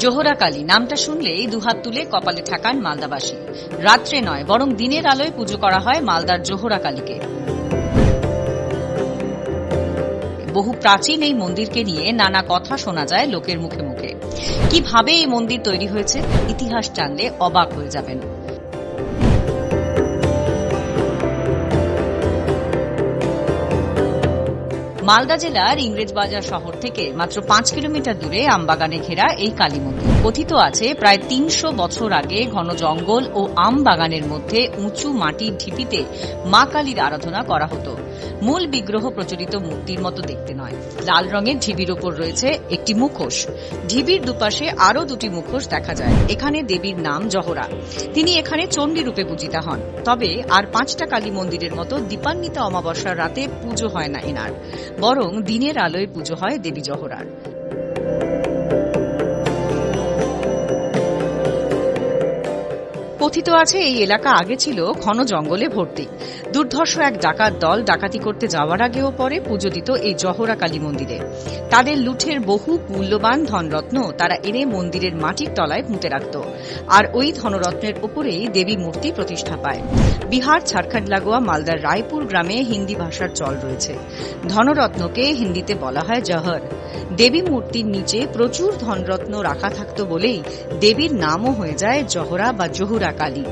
জোহরা কালী নামটা শুনলেই দুহাত তুলে কপালে ঠেকান মালদাবাসী। রাত্রে নয় বরং দিনের আলোয় পুজো করা হয় মালদার জোহরা কালীকে। বহু প্রাচীন এই মন্দিরকে নিয়ে নানা কথা শোনা যায় লোকের মুখে মুখে। কিভাবে এই মন্দির তৈরি হয়েছে ইতিহাস জানলে অবাক হয়ে যাবেন। মালদা জেলার ইংরেজবাজার শহর থেকে মাত্র 5 কিলোমিটার দূরে আমবাগানে ঘেরা এই কালী মন্দির। কথিত আছে প্রায় 300 বছর আগে ঘন জঙ্গল ও আম বাগানের মধ্যে উঁচু মাটির ঢিপিতে মা কালীর আরাধনা করা হতো। মূল বিগ্রহ প্রচলিত মূর্তির মতো দেখতে নয়, লাল রঙের ঢিবির উপর রয়েছে একটি মুখোশ। ঢিবির দুপাশে আরও দুটি মুখোশ দেখা যায়। এখানে দেবীর নাম জহরা। তিনি এখানে চণ্ডী রূপে পূজিতা হন। তবে আর 5টা কালী মন্দিরের মতো দীপান্বিতা অমাবস্যার রাতে পুজো হয় না এনার, বরং দিনের আলোয় পুজো হয় দেবী জহরার। কথিত আছে এই এলাকা আগে ছিল ঘন জঙ্গলে ভর্তি। দুর্ধর্ষ এক ডাকাত দল ডাকাতি করতে যাওয়ার আগেও পরে পুজো দিত এই জহরা কালী মন্দিরে। তাদের লুঠের বহু মূল্যবান ধনরত্ন তারা এনে মন্দিরের মাটির তলায় পুঁতে রাখত, আর ওই ধনরত্নের উপরেই দেবী মূর্তি প্রতিষ্ঠা পায়। বিহার ঝাড়খণ্ড লাগোয়া মালদার রায়পুর গ্রামে হিন্দি ভাষার চল রয়েছে। ধনরত্নকে হিন্দিতে বলা হয় জহর। দেবী মূর্তির নিচে প্রচুর ধনরত্ন রাখা থাকত বলেই দেবীর নামও হয়ে যায় জহরা বা জহুরা কালী।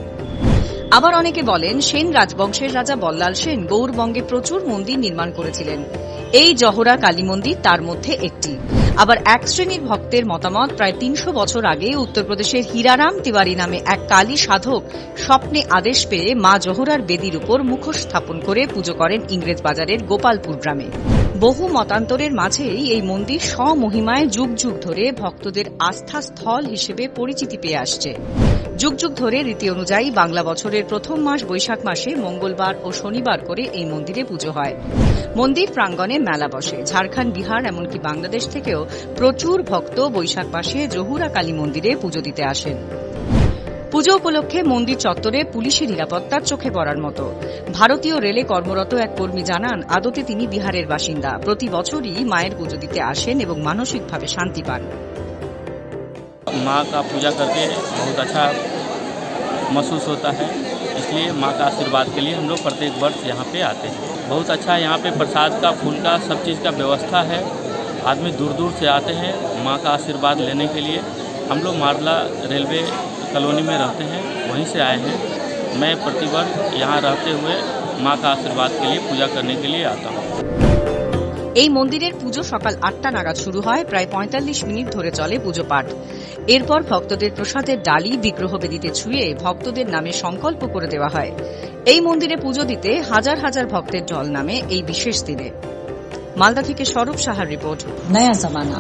আবার অনেকে বলেন সেন রাজবংশের রাজা বল্লাল সেন গৌড়বঙ্গে প্রচুর মন্দির নির্মাণ করেছিলেন। এই জহরা কালী মন্দির তার মধ্যে একটি। আবার এক শ্রেণীর ভক্তের মতামত প্রায় 300 বছর আগে উত্তরপ্রদেশের হীরারাম তিওয়ারি নামে এক কালী সাধক স্বপ্নে আদেশ পেয়ে মা জহরার বেদির উপর মুখোশ স্থাপন করে পুজো করেন ইংরেজবাজারের গোপালপুর গ্রামে। বহু মতান্তরের মাঝেই এই মন্দির স্বমহিমায় যুগ যুগ ধরে ভক্তদের আস্থাস্থল হিসেবে পরিচিতি পেয়ে আসছে। যুগ যুগ ধরে রীতি অনুযায়ী বাংলা বছরের প্রথম মাস বৈশাখ মাসে মঙ্গলবার ও শনিবার করে এই মন্দিরে পুজো হয়। মন্দির প্রাঙ্গণে মেলা বসে। ঝাড়খণ্ড, বিহার এমনকি বাংলাদেশ থেকেও প্রচুর ভক্ত বৈশাখ মাসে জহুরা কালী মন্দিরে পুজো দিতে আসেন। পুজো উপলক্ষে মন্দির চত্বরে পুলিশের নিরাপত্তার চোখে পড়ার মতো। ভারতীয় রেলে কর্মরত এক কর্মী জানান আদতে তিনি বিহারের বাসিন্দা। প্রতি বছরই মায়ের পুজো দিতে আসেন এবং মানসিকভাবে শান্তি পান। माँ का पूजा करके बहुत अच्छा महसूस होता है, इसलिए माँ का आशीर्वाद के लिए हम लोग प्रत्येक वर्ष यहाँ पे आते हैं। बहुत अच्छा यहाँ पे प्रसाद का, फूल का, सब चीज़ का व्यवस्था है। आदमी दूर दूर से आते हैं माँ का आशीर्वाद लेने के लिए। हम लोग मारला रेलवे कॉलोनी में रहते हैं, वहीं से आए हैं। मैं प्रतिवर्ष यहाँ रहते हुए माँ का आशीर्वाद के लिए पूजा करने के लिए आता हूँ। এই মন্দিরের পুজো সকাল 8টা নাগাদ শুরু হয়। প্রায় 45 মিনিট ধরে চলে পুজো পাঠ। এরপর ভক্তদের প্রসাদের ডালি বিগ্রহ বেদিতে ছুঁয়ে ভক্তদের নামে সংকল্প করে দেওয়া হয়। এই মন্দিরে পুজো দিতে হাজার হাজার ভক্তের ঢল নামে এই বিশেষ দিনে। মালদা থেকে স্বরূপ সাহার রিপোর্ট, নয়া জামানা।